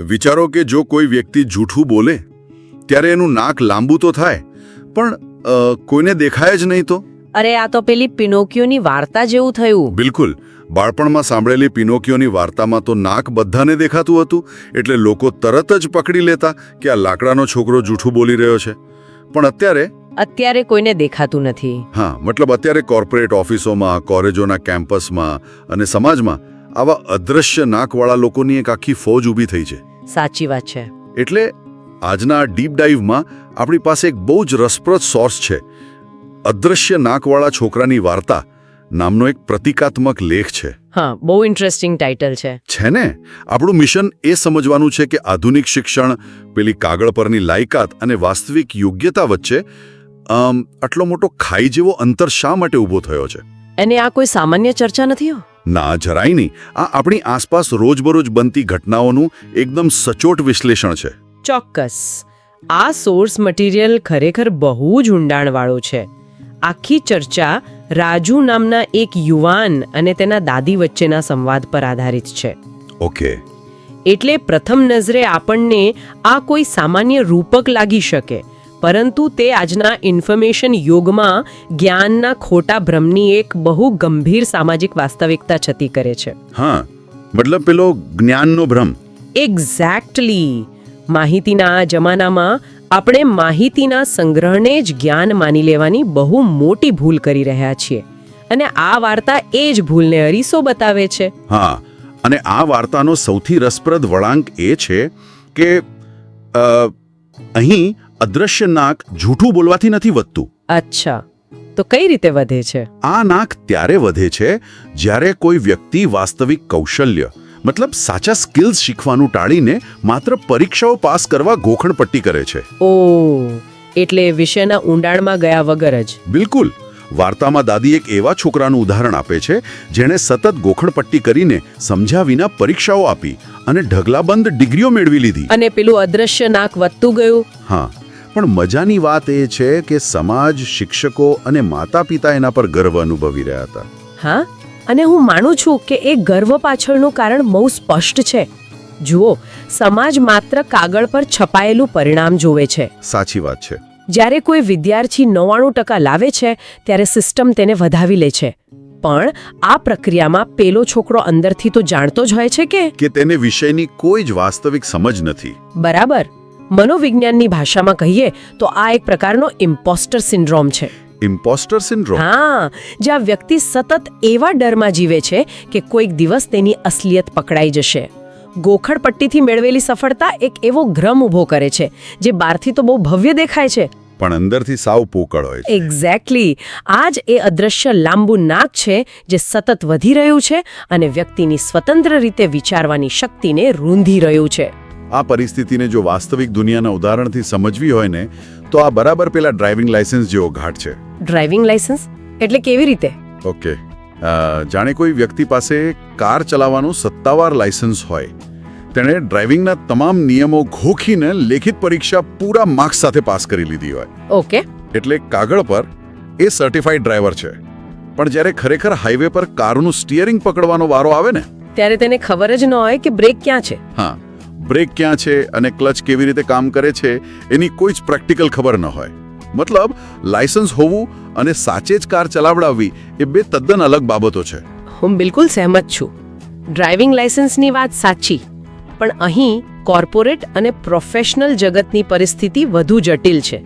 વિચારો કે જો કોઈ વ્યક્તિ જૂઠું બોલે ત્યારે એનું નાક લાંબુ તો થાય પણ કોઈને દેખાય જ નહીં તો. અરે આ તો પેલી પિનોકિયોની વાર્તા જેવું થયું. બિલકુલ. બાળપણમાં સાંભળેલી પિનોકિયોની વાર્તામાં તો નાક બધાને દેખાતું હતું એટલે લોકો તરત જ પકડી લેતા કે આ લાકડાનો છોકરો જૂઠું બોલી રહ્યો છે. પણ અત્યારે કોઈને દેખાતું નથી. હા, મતલબ અત્યારે કોર્પોરેટ ઓફિસોમાં, કોલેજોના કેમ્પસમાં અને સમાજમાં આવા અદ્રશ્ય નાકવાળા લોકોની એક આખી ફોજ ઊભી થઈ છે. સાચી વાત છે. એટલે આજના ડીપ ડાઇવમાં આપણી પાસે એક બહુ જ રસપ્રદ સોર્સ છે. અદ્રશ્ય નાકવાળા છોકરાની વાર્તા નામનો એક પ્રતિકાત્મક લેખ છે. હા, બહુ ઇન્ટરેસ્ટિંગ ટાઇટલ છે ને? આપણું મિશન એ સમજવાનું છે કે આધુનિક શિક્ષણ, પેલી કાગળ પરની લાયકાત અને વાસ્તવિક યોગ્યતા વચ્ચે આટલો મોટો ખાઈ જેવો અંતર શા માટે ઊભો થયો છે. અને આ કોઈ સામાન્ય ચર્ચા નથી. ના, જરાય નહીં. આ આપણી આસપાસ રોજબરોજ બનતી ઘટનાઓનું એકદમ સચોટ વિશ્લેષણ છે. ચોક્કસ. આ સોર્સ મટીરિયલ ખરેખર બહુ જ ઊંડાણવાળો છે. આખી ચર્ચા રાજુ નામના એક યુવાન અને તેના દાદી વચ્ચેના સંવાદ પર આધારિત છે. ઓકે. એટલે પ્રથમ નજરે આપણને આ કોઈ સામાન્ય રૂપક લાગી શકે, પરંતુ તે આજના ઇન્ફોર્મેશન યુગમાં જ્ઞાનના ખોટા ભ્રમની એક બહુ ગંભીર સામાજિક વાસ્તવિકતા છતી કરે છે. હા, મતલબ પેલો જ્ઞાનનો ભ્રમ. એક્ઝેક્ટલી. માહિતીના આ જમાનામાં આપણે માહિતીના સંગ્રહને જ જ્ઞાન માની લેવાની બહુ મોટી ભૂલ કરી રહ્યા છીએ. અને આ વાર્તા એ જ ભૂલને અરીસો બતાવે છે. હા, અને આ વાર્તાનો સૌથી રસપ્રદ વળાંક એ છે કે અહીં અદ્રશ્ય નાક જૂઠું બોલવાથી નથી વધતું. અચ્છા, તો કઈ રીતે વધે છે? આ નાક ત્યારે વધે છે જ્યારે કોઈ વ્યક્તિ વાસ્તવિક કૌશલ્ય, મતલબ સાચા સ્કિલ્સ શીખવાનું ટાળીને માત્ર પરીક્ષાઓ પાસ કરવા ગોખણપટ્ટી કરે છે. ઓહ, એટલે વિષયના ઊંડાણમાં ગયા વગર જ. બિલકુલ. વાર્તામાં દાદી એક એવા છોકરાનું ઉદાહરણ આપે છે જેણે સતત ગોખણપટ્ટી કરીને સમજ્યા વિના પરીક્ષાઓ આપી અને ઢગલાબંધ ડિગ્રીઓ મેળવી લીધી. અને પેલું અદ્રશ્ય નાક વધતું ગયું. હા, પણ મજાની વાત એ છે કે સમાજ, શિક્ષકો અને માતા પિતા એના પર ગર્વ અનુભવી રહ્યા હતા. હા, અને હું માનું છું કે એ ગર્વ પાછળનું કારણ બહુ સ્પષ્ટ છે. જુઓ, સમાજ માત્ર કાગળ પર છપાયેલું પરિણામ જોવે છે. સાચી વાત છે. જ્યારે કોઈ વિદ્યાર્થી 99% લાવે છે ત્યારે સિસ્ટમ તેને વધાવી લે છે. પણ આ પ્રક્રિયામાં પેલો છોકરો અંદરથી તો જાણતો જ હોય છે કે તેને વિષયની કોઈ જ વાસ્તવિક સમજ નથી. બરાબર. મનોવિજ્ઞાનની ભાષામાં કહીએ તો આ એક પ્રકારનો ઇમ્પોસ્ટર સિન્ડ્રોમ છે. ઇમ્પોસ્ટર સિન્ડ્રોમ? હા, જ્યાં વ્યક્તિ સતત એવા ડરમાં જીવે છે કે કોઈક દિવસ તેની અસલિયત પકડાઈ જશે. ગોખણપટ્ટીથી મેળવેલી સફળતા એક એવો ભ્રમ ઊભો કરે છે જે બહારથી તો બહુ ભવ્ય દેખાય છે પણ અંદરથી સાવ પોકળ હોય છે. એક્ઝેક્ટલી. આ જ એ અદ્રશ્ય લાંબુ નાક છે જે સતત વધી રહ્યું છે અને વ્યક્તિની સ્વતંત્ર રીતે વિચારવાની શક્તિને રૂંધી રહ્યું છે. આ પરિસ્થિતિને જો વાસ્તવિક દુનિયાના ઉદાહરણથી સમજવી હોય ને તો આ બરાબર પેલા ડ્રાઇવિંગ લાયસન્સ જેવો ઘાટ છે. ડ્રાઇવિંગ લાયસન્સ એટલે કેવી રીતે? ઓકે, જાણે કોઈ વ્યક્તિ પાસે કાર ચલાવવાનું સત્તાવાર લાયસન્સ હોય. તેણે ડ્રાઇવિંગના તમામ નિયમો ઘોખીને લેખિત પરીક્ષા પૂરા માર્ક્સ સાથે પાસ કરી લીધી હોય. ઓકે. એટલે કાગળ પર એ સર્ટિફાઈડ ડ્રાઈવર છે, પણ જ્યારે ખરેખર હાઈવે પર કારનું સ્ટીયરિંગ પકડવાનો વારો આવે ને ત્યારે તેને ખબર જ ન હોય કે બ્રેક ક્યાં છે. હા, બ્રેક ક્યાં છે અને ક્લચ કેવી રીતે કામ કરે છે એની કોઈ જ પ્રેક્ટિકલ ખબર ન હોય. મતલબ લાયસન્સ હોવું અને સાચે જ કાર ચલાવડાવવી એ બે તદ્દન અલગ બાબતો છે. હું બિલકુલ સહેમત છું. ડ્રાઇવિંગ લાયસન્સની વાત સાચી, પણ અહીં કોર્પોરેટ અને પ્રોફેશનલ જગતની પરિસ્થિતિ વધુ જટિલ છે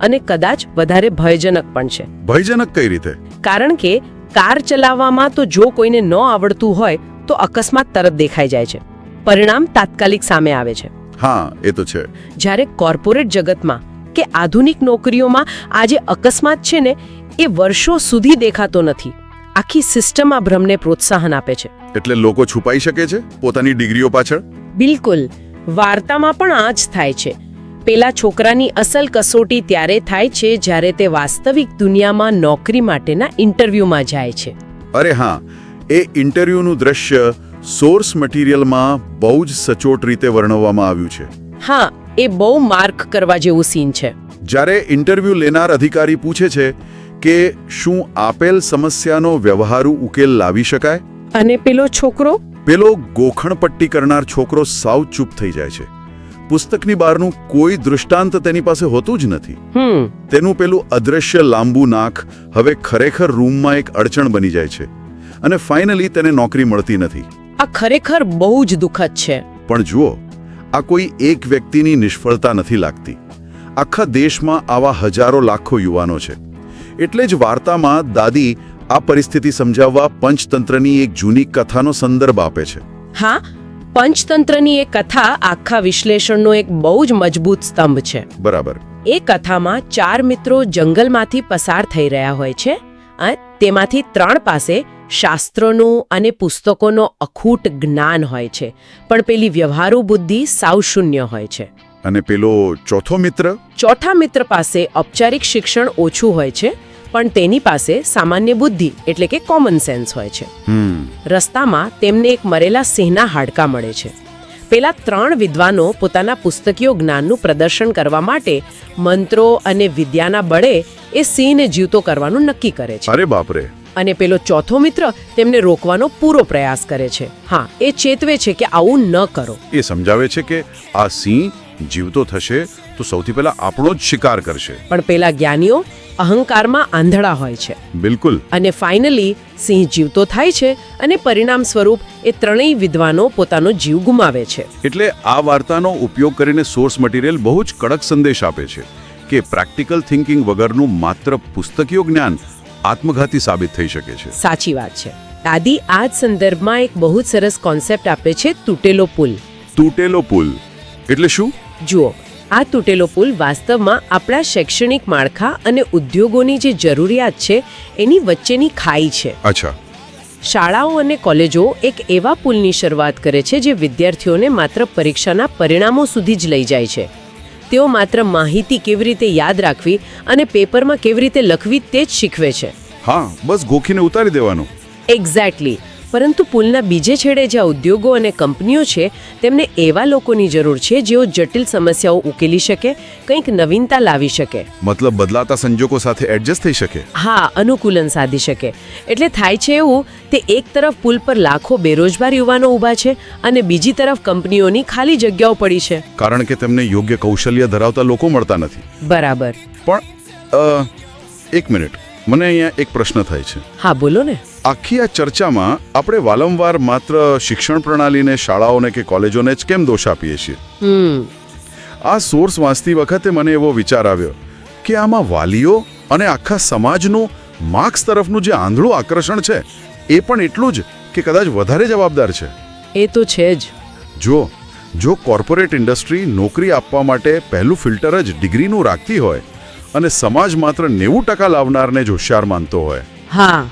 અને કદાચ વધારે ભયજનક પણ છે. ભયજનક કઈ રીતે? કારણ કે કાર ચલાવવામાં તો જો કોઈને ન આવડતું હોય તો અકસ્માત તરત દેખાઈ જાય છે. પરિણામ તાત્કાલિક સામે આવે છે. હા, એ તો છે. જ્યારે કોર્પોરેટ જગતમાં કે આધુનિક નોકરીઓમાં આ જે અકસ્માત છે ને એ વર્ષો સુધી દેખાતો નથી. આખી સિસ્ટમ આ ભ્રમને પ્રોત્સાહન આપે છે. એટલે લોકો છુપાઈ શકે છે પોતાની ડિગ્રીઓ પાછળ? બિલકુલ. વાર્તામાં પણ આ જ થાય છે. પેલા છોકરાની અસલ કસોટી ત્યારે થાય છે જ્યારે તે વાસ્તવિક દુનિયામાં નોકરી માટેના ઇન્ટરવ્યુમાં જાય છે. અરે હા, એ ઇન્ટરવ્યુનું દ્રશ્ય સોર્સ મટીરિયલમાં બહુ જ સચોટ રીતે વર્ણવવામાં આવ્યું છે. હા, એ બહુ માર્ક કરવા જેવું સીન છે. જ્યારે ઇન્ટરવ્યુ લેનાર અધિકારી પૂછે છે કે શું આપેલ સમસ્યાનો વ્યવહારુ ઉકેલ લાવી શકાય, અને પેલો છોકરો પેલો ગોખણપટ્ટી કરનાર છોકરો સાવ ચૂપ થઈ જાય છે. પુસ્તકની બહારનું કોઈ દૃષ્ટાંત તેની પાસે હોતું જ નથી. તેનું પેલું અદ્રશ્ય લાંબુ નાક હવે ખરેખર રૂમમાં એક અડચણ બની જાય છે અને ફાઇનલી તેને નોકરી મળતી નથી. આ ખરેખર બહુ જ દુઃખદ છે. પણ જુઓ, આ કોઈ એક વ્યક્તિની નિષ્ફળતા નથી લાગતી. આખા દેશમાં આવા હજારો લાખો યુવાનો છે. એટલે જ વાર્તામાં દાદી આ પરિસ્થિતિ સમજાવવા પંચતંત્રની એક જૂની કથાનો સંદર્ભ આપે છે. હા, પંચતંત્રની એ કથા આખા વિશ્લેષણનો એક બહુ જ મજબૂત સ્તંભ છે. બરાબર. એ કથામાં 4 મિત્રો જંગલમાંથી પસાર થઈ રહ્યા હોય છે. તેમાંથી 3 પાસે શાસ્ત્રોનું અને પુસ્તકોનો અખૂટ જ્ઞાન હોય છે, પણ પેલી વ્યવહારુ બુદ્ધિ સાવ શૂન્ય હોય છે. અને પેલો ચોથો મિત્ર? ચોથા મિત્ર પાસે ઔપચારિક શિક્ષણ ઓછું હોય છે, પણ તેની પાસે સામાન્ય બુદ્ધિ એટલે કે કોમન સેન્સ હોય છે. રસ્તામાં તેમને એક મરેલા સિંહના હાડકા મળે છે. પેલા 3 વિદ્વાનો પોતાના પુસ્તકીય જ્ઞાનનું પ્રદર્શન કરવા માટે મંત્રો અને વિદ્યાના બળે એ સિંહને જીવતો કરવાનું નક્કી કરે છે. અરે બાપરે! અને પેલો ચોથો મિત્ર તેમને રોકવાનો પૂરો પ્રયાસ કરે છે. હા, એ ચેતવે છે કે આવું ન કરો. એ સમજાવે છે કે આ સિંહ જીવતો થશે તો સૌથી પહેલા આપણો જ શિકાર કરશે. પણ પેલા જ્ઞાનીઓ અહંકારમાં આંધળા હોય છે. બિલકુલ. અને ફાઇનલી સિંહ જીવતો થાય છે અને પરિણામ સ્વરૂપ એ 3 વિદ્વાનો પોતાનો જીવ ગુમાવે છે. એટલે આ વાર્તાનો ઉપયોગ કરીને સોર્સ મટીરિયલ બહુ જ કડક સંદેશ આપે છે કે પ્રેક્ટિકલ થિંકિંગ વગરનું માત્ર પુસ્તકીય જ્ઞાન આત્મઘાતી સાબિત થઈ શકે છે. સાચી વાત છે. દાદી આ જ સંદર્ભમાં એક બહુ જ સરસ કોન્સેપ્ટ આપે છે, તૂટેલો પુલ. તૂટેલો પુલ એટલે શું? જુઓ, આ તૂટેલો પુલ વાસ્તવમાં આપણા શૈક્ષણિક માળખા અને ઉદ્યોગોની જે જરૂરિયાત છે એની વચ્ચેની ખાઈ છે. અચ્છા. શાળાઓ અને કોલેજો એક એવા પુલની શરૂઆત કરે છે જે વિદ્યાર્થીઓને માત્ર પરીક્ષાના પરિણામો સુધી જ લઈ જાય છે. તેઓ માત્ર માહિતી કેવી રીતે યાદ રાખવી અને પેપરમાં કેવી રીતે લખવી તે જ શીખવે છે. હા, બસ ગોખીને ઉતારી દેવાનું. એક્ઝેક્ટલી. પરંતુ પુલના બીજે છેડે જ્યાં ઉદ્યોગો અને કંપનીઓ છે તેમને એવા લોકોની જરૂર છે જેઓ જટિલ સમસ્યાઓ ઉકેલી શકે, કંઈક નવીનતા લાવી શકે. મતલબ બદલાતા સંજોગો સાથે એડજસ્ટ થઈ શકે. હા, અનુકૂલન સાધી શકે. એટલે થાય છે એવું, તે એક તરફ પુલ પર લાખો બેરોજગાર યુવાનો ઊભા છે અને બીજી તરફ કંપનીઓની ખાલી જગ્યાઓ પડી છે. કારણ કે તેમને યોગ્ય કૌશલ્ય ધરાવતા લોકો મળતા નથી. બરાબર. પણ એક મિનિટ, મને અહીંયા એક પ્રશ્ન થાય છે. હા, બોલો ને. આખી આ ચર્ચામાં આપણે વારંવાર માત્ર શિક્ષણ પ્રણાલીને, શાળાઓને કે કોલેજોને જ કેમ દોષ આપીએ છીએ? આ સોર્સ વાંચતી વખતે મને એવો વિચાર આવ્યો કે આમાં વાલીઓ અને આખા સમાજનું માર્ક્સ તરફનું જે આંધળું આકર્ષણ છે એ પણ એટલું જ કે કદાચ વધારે જવાબદાર છે. એ તો છે જ. જો કોર્પોરેટ ઇન્ડસ્ટ્રી નોકરી આપવા માટે પહેલું ફિલ્ટર જ ડિગ્રીનું રાખતી હોય અને સમાજ માત્ર 90% લાવનારને જ હોશિયાર માનતો હોય, હા,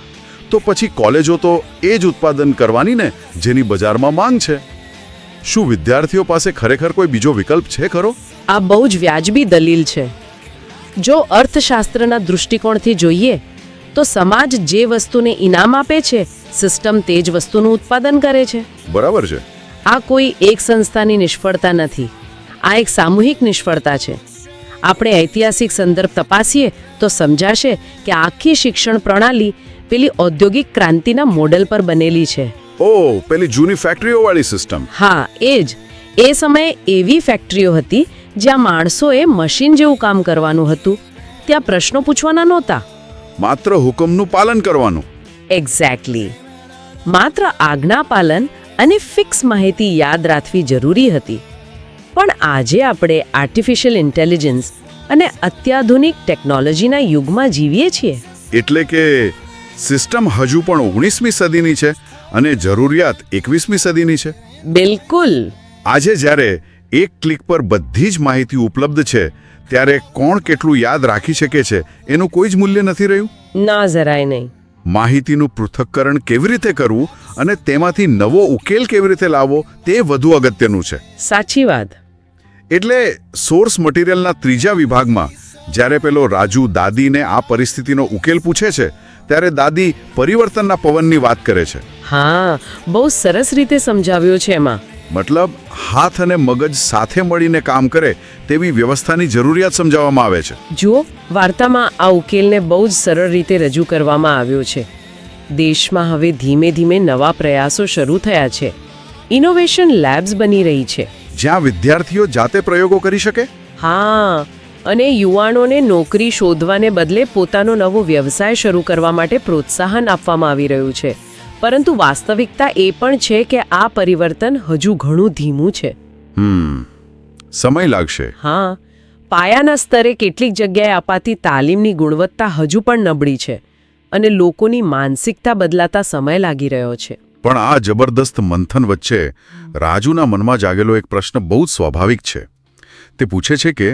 તો પછી કોલેજો તો એ જ ઉત્પાદન કરવાની ને જેની બજારમાં માંગ છે. શું વિદ્યાર્થીઓ પાસે ખરેખર કોઈ બીજો વિકલ્પ છે ખરો? આ બહુ જ વ્યાજબી દલીલ છે. જો અર્થશાસ્ત્રના દૃષ્ટિકોણથી જોઈએ તો સમાજ જે વસ્તુને ઇનામ આપે છે, સિસ્ટમ તે જ વસ્તુનું ઉત્પાદન કરે છે. બરાબર છે. આ કોઈ એક સંસ્થાની નિષ્ફળતા નથી, આ એક સામૂહિક નિષ્ફળતા છે. આપણે ઐતિહાસિક સંદર્ભ તપાસીએ તો સમજાશે કે આખી શિક્ષણ પ્રણાલી પેલી ઔદ્યોગિક ક્રાંતિના મોડેલ પર બનેલી છે. ઓહ, પેલી જૂની ફેક્ટરીઓવાળી સિસ્ટમ. હા, એ જ. એ સમયે એવી ફેક્ટરીઓ હતી જ્યાં માણસોએ મશીન જેવું કામ કરવાનું હતું. ત્યાં પ્રશ્નો પૂછવાના નહોતા, માત્ર હુકમનું પાલન કરવાનું. એક્ઝેક્ટલી. માત્ર આજ્ઞા પાલન અને ફિક્સ માહિતી યાદ રાખવી જરૂરી હતી. પણ આજે આપણે આર્ટિફિશિયલ ઇન્ટેલિજન્સ અને અત્યાધુનિક ટેકનોલોજીના યુગમાં જીવીએ છીએ. એટલે કે સિસ્ટમ હજુ પણ 19મી સદીની છે અને જરૂરિયાત 21મી સદીની છે. બિલકુલ. આજે જ્યારે એક ક્લિક પર બધી જ માહિતી ઉપલબ્ધ છે ત્યારે કોણ કેટલું યાદ રાખી શકે છે એનું કોઈ જ મૂલ્ય નથી રહ્યું. ના, જરાય નહીં. માહિતીનું પૃથક્કરણ કેવી રીતે કરવું અને તેમાંથી નવો ઉકેલ કેવી રીતે લાવવો તે વધુ અગત્યનું છે. સાચી વાત. એટલે સોર્સ મટીરિયલના 3જા વિભાગમાં જ્યારે પેલો રાજુ દાદીને આ પરિસ્થિતિનો ઉકેલ પૂછે છે ત્યારે દાદી પરિવર્તનના પવનની વાત કરે છે. હા, બહુ સરસ રીતે સમજાવ્યો છે એમાં. મતલબ હાથ અને મગજ સાથે મળીને કામ કરે તેવી વ્યવસ્થાની જરૂરિયાત સમજાવવામાં આવે છે. જુઓ, વાર્તામાં આ ઉકેલને બહુ જ સરળ રીતે રજૂ કરવામાં આવ્યો છે. દેશમાં હવે ધીમે ધીમે નવા પ્રયાસો શરૂ થયા છે. ઇનોવેશન લેબ્સ બની રહી છે. જ્યાં વિદ્યાર્થીઓ જાતે પ્રયોગો કરી શકે. હા, અને યુવાનોને નોકરી શોધવાને બદલે પોતાનો નવો વ્યવસાય શરૂ કરવા માટે પ્રોત્સાહન આપવામાં આવી રહ્યું છે. પરંતુ વાસ્તવિકતા એ પણ છે કે આ પરિવર્તન હજુ ઘણું ધીમું છે. સમય લાગશે. હા, પાયાના સ્તરે કેટલીક જગ્યાએ અપાતી તાલીમની ગુણવત્તા હજુ પણ નબળી છે અને લોકોની માનસિકતા બદલાતા સમય લાગી રહ્યો છે. પણ આ જબરદસ્ત મંથન વચ્ચે રાજુના મનમાં જાગેલો એક પ્રશ્ન બહુ જ સ્વાભાવિક છે. તે પૂછે છે કે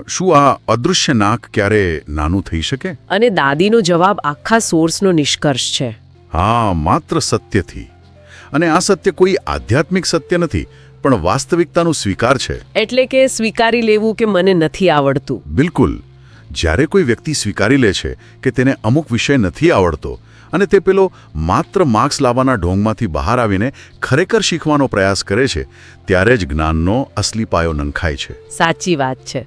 શું આ અદૃશ્ય નાક ક્યારે નાનું થઈ શકે? અને દાદીનો જવાબ આખા સોર્સનો નિષ્કર્ષ છે. હા, માત્ર સત્યથી. અને આ સત્ય કોઈ આધ્યાત્મિક સત્ય નથી, પણ વાસ્તવિકતાનો સ્વીકાર છે. એટલે કે સ્વીકારી લેવું કે મને નથી આવડતું. બિલકુલ. જ્યારે કોઈ વ્યક્તિ સ્વીકારી લે છે કે તેને અમુક વિષય નથી આવડતો અને તે પેલો માત્ર માર્ક્સ લાવવાના ઢોંગમાંથી બહાર આવીને ખરેખર શીખવાનો પ્રયાસ કરે છે, ત્યારે જ જ્ઞાનનો અસલી પાયો નંખાય છે. સાચી વાત છે.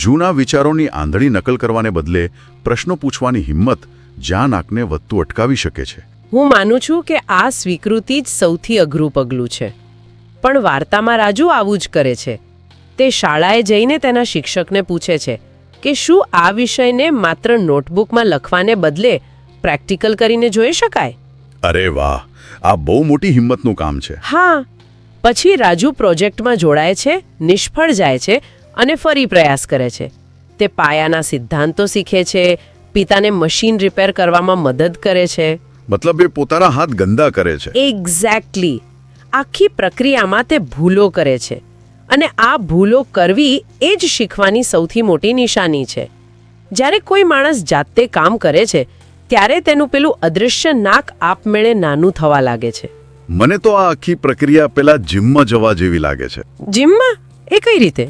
જૂના વિચારોની આંધળી નકલ કરવાને બદલે પ્રશ્નો પૂછવાની હિંમત જ્યાં નાકને વધતું અટકાવી શકે છે. હું માનું છું કે આ સ્વીકૃતિ જ સૌથી અઘરું પગલું છે. પણ વાર્તામાં રાજુ આવું જ કરે છે. તે શાળાએ જઈને તેના શિક્ષકને પૂછે છે કે શું આ વિષયને માત્ર નોટબુકમાં લખવાને બદલે પ્રેક્ટિકલ કરીને જોઈ શકાય? અરે વાહ, આ બહુ મોટી હિંમતનું કામ છે. હા. પછી રાજુ પ્રોજેક્ટમાં જોડાય છે, નિષ્ફળ જાય છે અને ફરી પ્રયાસ કરે છે. તે પાયાના સિદ્ધાંતો શીખે છે, પિતાને મશીન રિપેર કરવામાં મદદ કરે છે. મતલબ એ પોતાના હાથ ગંદા કરે છે. એક્ઝેક્ટલી. આખી પ્રક્રિયામાં તે ભૂલો કરે છે અને આ ભૂલો કરવી એ જ શીખવાની સૌથી મોટી નિશાની છે. જ્યારે કોઈ માણસ જાતે કામ કરે છે ત્યારે તેનું પેલું અદૃશ્ય નાક આપમેળે નાનું થવા લાગે છે. મને તો આ આખી પ્રક્રિયા પેલા જિમમાં જવા જેવી લાગે છે. જિમમાં? એ કઈ રીતે?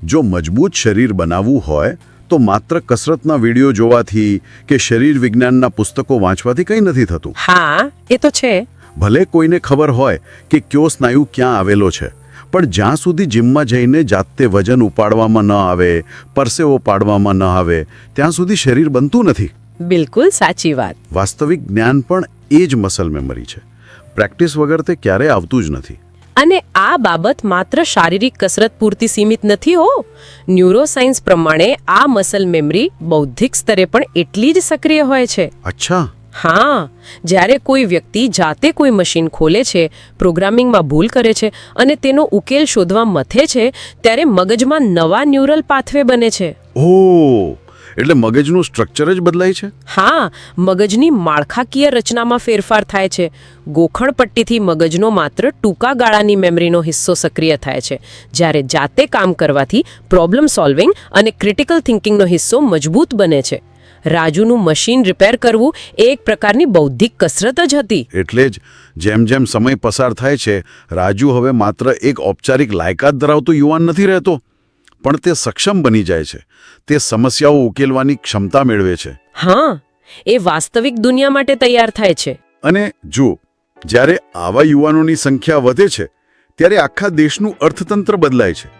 જો મજબૂત શરીર બનાવવું હોય તો માત્ર કસરતના વિડીયો જોવાથી કે શરીર વિજ્ઞાનના પુસ્તકો વાંચવાથી કંઈ નથી થતું. હા, એ તો છે. ભલે કોઈને ખબર હોય કે કયો સ્નાયુ ક્યાં આવેલો છે, પણ જ્યાં સુધી જિમમાં જઈને જાતે વજન ઉપાડવામાં ન આવે, પરસેવો પાડવામાં ન આવે, ત્યાં સુધી શરીર બનતું નથી. બિલકુલ સાચી વાત. વાસ્તવિક જ્ઞાન પણ એ જ મસલ મેમરી છે. પ્રેક્ટિસ વગર તે ક્યારેય આવતું જ નથી. અને આ બાબત માત્ર શારીરિક કસરત પૂરતી સીમિત નથી હો. ન્યુરોસાયન્સ પ્રમાણે આ મસલ મેમરી બૌદ્ધિક સ્તરે પણ એટલી જ સક્રિય હોય છે. અચ્છા. હા, જ્યારે કોઈ વ્યક્તિ જાતે કોઈ મશીન ખોલે છે, પ્રોગ્રામિંગમાં ભૂલ કરે છે અને તેનો ઉકેલ શોધવા મથે છે, ત્યારે મગજમાં નવા ન્યુરલ પાથવે બને છે. ઓહ, એટલે મગજનું સ્ટ્રક્ચર જ બદલાય છે? હા, મગજની માળખાકીય રચનામાં ફેરફાર થાય છે. ગોખણપટ્ટીથી મગજનો માત્ર ટૂંકા ગાળાની મેમરીનો હિસ્સો સક્રિય થાય છે, જ્યારે જાતે કામ કરવાથી પ્રોબ્લેમ સોલ્વિંગ અને ક્રિટિકલ થિંકિંગનો હિસ્સો મજબૂત બને છે. રાજુનું મશીન રિપેર કરવું એ એક પ્રકારની બૌદ્ધિક કસરત જ હતી. એટલે જ જેમ જેમ સમય પસાર થાય છે, રાજુ હવે માત્ર એક ઔપચારિક લાયકાત ધરાવતો યુવાન નથી રહેતો, પણ તે સક્ષમ બની જાય છે. તે સમસ્યાઓ ઉકેલવાની ક્ષમતા મેળવે છે. હા, એ વાસ્તવિક દુનિયા માટે તૈયાર થાય છે. અને જો જ્યારે આવા યુવાનોની સંખ્યા વધે છે, ત્યારે આખા દેશનું અર્થતંત્ર બદલાય છે.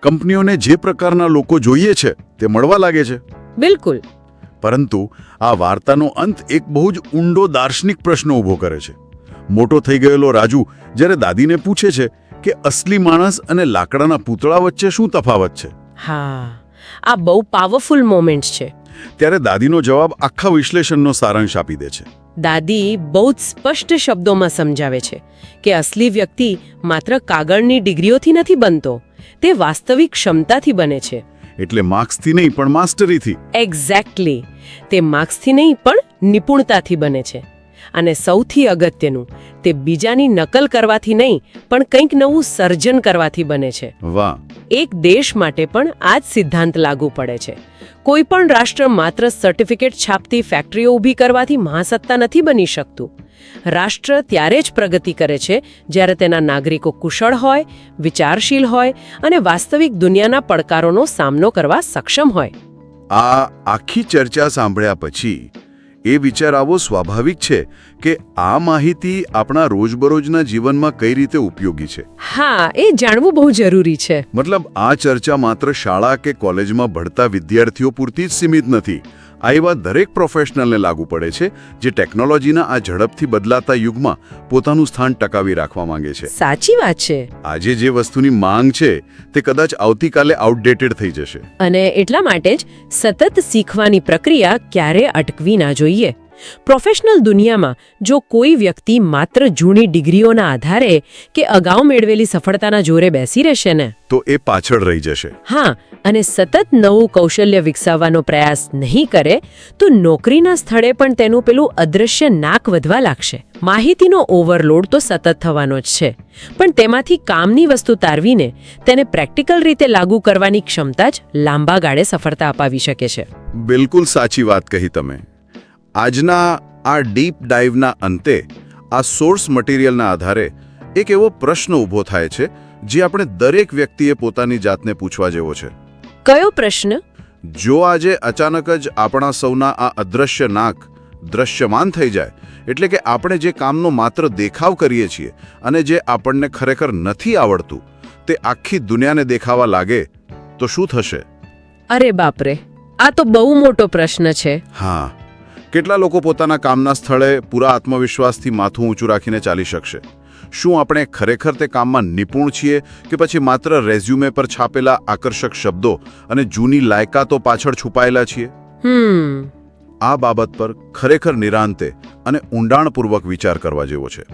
કંપનીઓને જે પ્રકારના લોકો જોઈએ છે તે મળવા લાગે છે. બિલકુલ. પરંતુ આ વાર્તાનો અંત એક બહુ જ ઊંડો દાર્શનિક પ્રશ્ન ઊભો કરે છે. મોટો થઈ ગયેલો રાજુ જ્યારે દાદીને પૂછે છે કે અસલી માણસ અને લાકડાના પૂતળા વચ્ચે શું તફાવત છે, હા, આ બહુ પાવરફુલ મોમેન્ટ છે. ત્યારે દાદીનો જવાબ આખા વિશ્લેષણનો સારાંશ આપી દે છે. દાદી બહુ જ સ્પષ્ટ શબ્દોમાં સમજાવે છે કે અસલી વ્યક્તિ માત્ર કાગળની ડિગ્રીઓથી નથી બનતો, તે વાસ્તવિક ક્ષમતાથી બને છે. એટલે માર્ક્સથી નહીં પણ માસ્ટરીથી. એક્ઝેક્ટલી. તે માર્ક્સથી નહીં પણ નિપુણતાથી બને છે. અને સૌથી અગત્યનું, તે બીજાની નકલ કરવાથી નહીં પણ કંઈક નવું સર્જન કરવાથી બને છે. વાહ. એક દેશ માટે પણ આ જ સિદ્ધાંત લાગુ પડે છે. કોઈ પણ રાષ્ટ્ર માત્ર સર્ટિફિકેટ છાપતી ફેક્ટરીઓ ઊભી કરવાથી મહાસત્તા નથી બની શકતું. રાષ્ટ્ર ત્યારે જ પ્રગતિ કરે છે જ્યારે તેના નાગરિકો કુશળ હોય, વિચારશીલ હોય અને વાસ્તવિક દુનિયાના પડકારોનો સામનો કરવા સક્ષમ હોય. આ આખી ચર્ચા સાંભળ્યા પછી એ વિચાર આવો સ્વાભાવિક છે કે આ માહિતી આપણા રોજબરોજના જીવનમાં કઈ રીતે ઉપયોગી છે. હા, એ જાણવું બહુ જરૂરી છે. મતલબ આ ચર્ચા માત્ર શાળા કે કોલેજમાં ભણતા વિદ્યાર્થીઓ પૂરતી જ સીમિત નથી. આ એવા દરેક પ્રોફેશનલને લાગુ પડે છે જે ટેકનોલોજીના આ ઝડપથી બદલાતા યુગમાં પોતાનું સ્થાન ટકાવી રાખવા માંગે છે. સાચી વાત છે. આજે જે વસ્તુની માંગ છે તે કદાચ આવતીકાલે આઉટડેટેડ થઈ જશે. અને એટલા માટે જ સતત શીખવાની પ્રક્રિયા ક્યારે અટકવી ના જોઈએ. પ્રોફેશનલ દુનિયામાં જો કોઈ વ્યક્તિ માત્ર જૂની ડિગ્રીઓના આધારે કે અગાઉ મેળવેલી સફળતાના જોરે બેસી રહેશે ને તો એ પાછળ રહી જશે. હા, અને સતત નવું કૌશલ્ય વિકસાવવાનો પ્રયાસ નહીં કરે તો નોકરીના સ્થળે પણ તેનું પેલું અદૃશ્ય નાક વધવા લાગશે. માહિતીનો ઓવરલોડ તો સતત થવાનો જ છે, પણ તેમાંથી કામની વસ્તુ તારવીને તેને પ્રેક્ટિકલ રીતે લાગુ કરવાની ક્ષમતા જ લાંબા ગાળે સફળતા અપાવી શકે છે. બિલકુલ સાચી વાત કહી તમે. આજના આ ડીપ ડાઇવના અંતે આ સોર્સ મટીરિયલના આધારે એક એવો પ્રશ્ન ઊભો થાય છે જે આપણે દરેક વ્યક્તિએ પોતાની જાતને પૂછવા જેવો છે. કયો પ્રશ્ન? જો આજે અચાનક જ આપણા સૌના આ અદૃશ્ય નાક દ્રશ્યમાન થઈ જાય, એટલે કે આપણે જે કામનો માત્ર દેખાવ કરીએ છીએ અને જે આપણને ખરેખર નથી આવડતું તે આખી દુનિયાને દેખાવા લાગે, તો શું થશે? અરે બાપરે, આ તો બહુ મોટો પ્રશ્ન છે. હા, કેટલા લોકો પોતાના કામના સ્થળે પૂરા આત્મવિશ્વાસથી માથું ઊંચું રાખીને ચાલી શકશે? શું આપણે ખરેખર તે કામમાં નિપુણ છીએ કે પછી માત્ર રેઝ્યુમે પર છાપેલા આકર્ષક શબ્દો અને જૂની લાયકાતો પાછળ છુપાયેલા છીએ? આ બાબત પર ખરેખર નિરાંતે અને ઊંડાણપૂર્વક વિચાર કરવા જેવો છે.